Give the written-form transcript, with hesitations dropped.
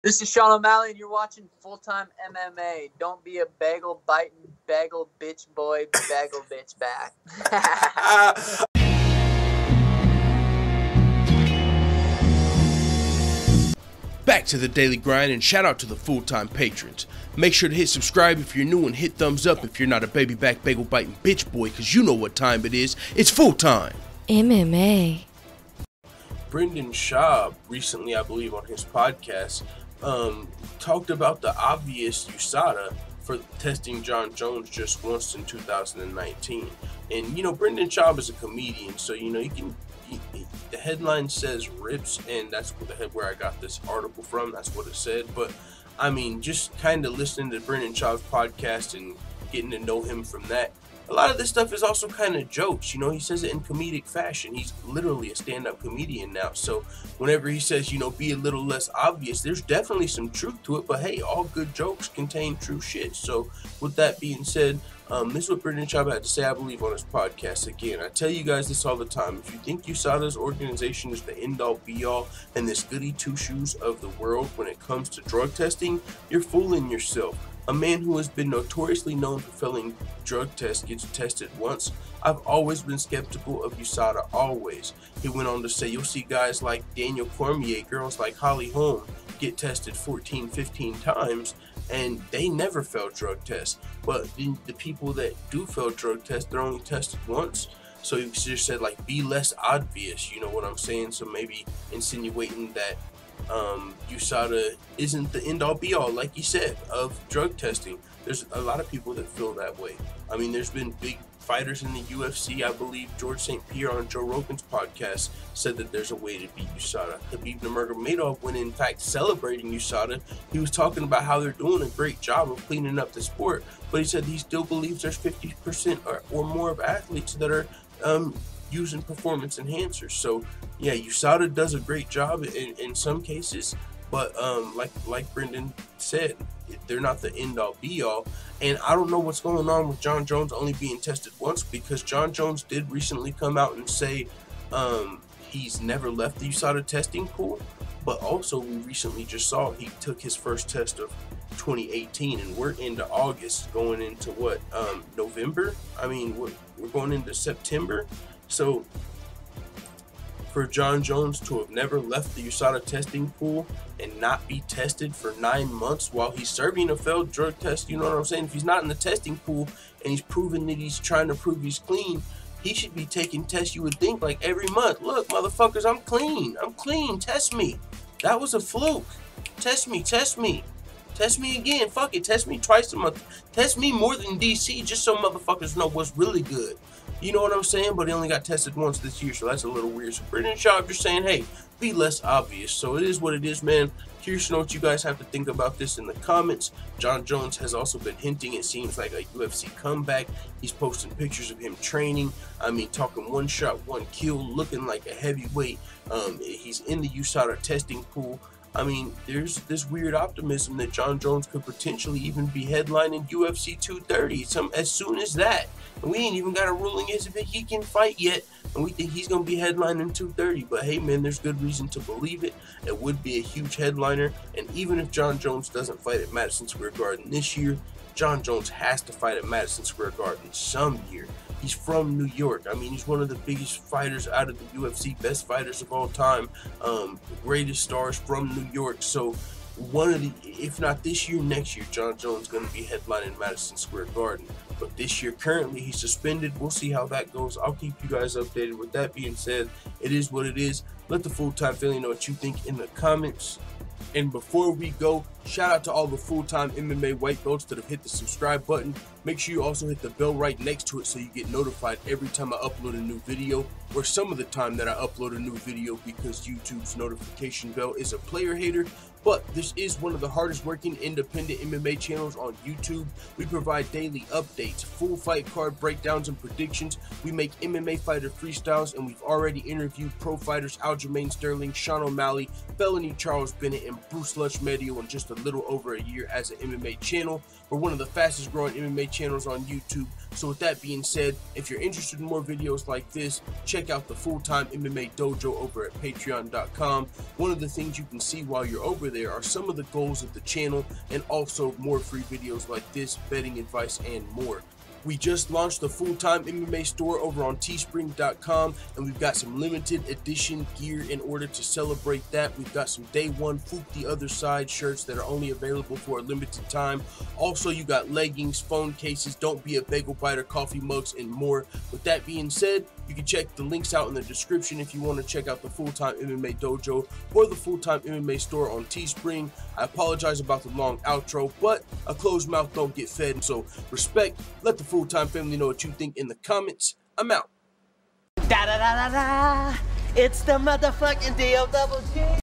This is Sean O'Malley, and you're watching Full-Time MMA. Don't be a bagel-biting, bagel-bitch boy, bagel-bitch back. Back to the daily grind, and shout out to the full-time patrons. Make sure to hit subscribe if you're new and hit thumbs up if you're not a baby back bagel biting bitch boy, because you know what time it is. It's full time MMA. Brendan Schaub recently, I believe, on his podcast, talked about the obvious USADA for testing Jon Jones just once in 2019. And you know, Brendan Schaub is a comedian, so you know the headline says rips, and that's where I got this article from. That's what it said. But I mean, just kind of listening to Brendan Schaub's podcast and getting to know him from that, a lot of this stuff is also kind of jokes. You know, he says it in comedic fashion. He's literally a stand-up comedian now. So whenever he says, you know, be a little less obvious, there's definitely some truth to it. But hey, all good jokes contain true shit. So with that being said, this is what Brendan Schaub had to say, I believe, on his podcast. Again, I tell you guys this all the time. If you think USADA's organization is the end-all, be-all, and this goody two-shoes of the world when it comes to drug testing, you're fooling yourself. A man who has been notoriously known for failing drug tests gets tested once. I've always been skeptical of USADA, always. He went on to say, you'll see guys like Daniel Cormier, girls like Holly Holm get tested 14, 15 times, and they never fail drug tests. But the people that do fail drug tests, they're only tested once. So he just said, like, be less obvious, you know what I'm saying? So maybe insinuating that USADA isn't the end-all be-all, like he said, of drug testing. There's a lot of people that feel that way. I mean, there's been big fighters in the UFC. I believe George St. Pierre on Joe Rogan's podcast said that there's a way to beat USADA. Khabib Nurmagomedov, when in fact celebrating USADA, he was talking about how they're doing a great job of cleaning up the sport, but he said he still believes there's 50% or more of athletes that are using performance enhancers. So yeah, USADA does a great job in some cases, but like Brendan said, they're not the end-all be-all. And I don't know what's going on with Jon Jones only being tested once, because Jon Jones did recently come out and say he's never left the USADA testing pool, but also we recently just saw he took his first test of 2018, and we're into August, going into what, November? I mean, we're going into September. So for Jon Jones to have never left the USADA testing pool and not be tested for 9 months while he's serving a failed drug test, you know what I'm saying? If he's not in the testing pool and he's proving that he's trying to prove he's clean, he should be taking tests, you would think, like every month. Look, motherfuckers, I'm clean, test me. That was a fluke. Test me. Test me again, fuck it, test me twice a month. Test me more than DC, just so motherfuckers know what's really good. You know what I'm saying? But he only got tested once this year, so that's a little weird. So Brendan Schaub just saying, hey, be less obvious. So it is what it is, man. Curious to know what you guys have to think about this in the comments. Jon Jones has also been hinting, it seems like, a UFC comeback. He's posting pictures of him training. I mean, talking one shot, one kill, looking like a heavyweight. He's in the USADA testing pool. I mean, there's this weird optimism that Jon Jones could potentially even be headlining UFC 230 as soon as that. And we ain't even got a ruling as if he can fight yet, and we think he's going to be headlining 230. But hey, man, there's good reason to believe it. It would be a huge headliner, and even if Jon Jones doesn't fight at Madison Square Garden this year, Jon Jones has to fight at Madison Square Garden some year. He's from New York. I mean, he's one of the biggest fighters out of the UFC, best fighters of all time, greatest stars from New York. So one of the, if not this year, next year, Jon Jones is going to be headlining Madison Square Garden. But this year, currently, he's suspended. We'll see how that goes. I'll keep you guys updated. With that being said, it is what it is. Let the full-time family know what you think in the comments. And before we go, shout out to all the full-time MMA white belts that have hit the subscribe button. Make sure you also hit the bell right next to it so you get notified every time I upload a new video, or some of the time that I upload a new video, because YouTube's notification bell is a player hater. But this is one of the hardest working independent MMA channels on YouTube. We provide daily updates, full fight card breakdowns and predictions. We make MMA fighter freestyles, and we've already interviewed pro fighters Aljamain Sterling, Sean O'Malley, Felony Charles Bennett, and Bruce Lunchmedio in just a little over a year as an MMA channel. We're one of the fastest growing MMA channels on YouTube. So with that being said, if you're interested in more videos like this, check out the Full-Time MMA Dojo over at patreon.com. One of the things you can see while you're over there there are some of the goals of the channel, and also more free videos like this, betting advice, and more. We just launched the full-time MMA store over on teespring.com, and we've got some limited edition gear in order to celebrate that. We've got some day one Fook the Other Side shirts that are only available for a limited time. Also, you got leggings, phone cases, Don't Be a Bagel Biter, coffee mugs, and more. With that being said, you can check the links out in the description if you want to check out the Full-Time MMA Dojo or the Full-Time MMA store on Teespring. I apologize about the long outro, but a closed mouth don't get fed, so respect. Let the Full-Time family know what you think in the comments. I'm out. Da da da da da. It's the motherfucking D-O-double-G.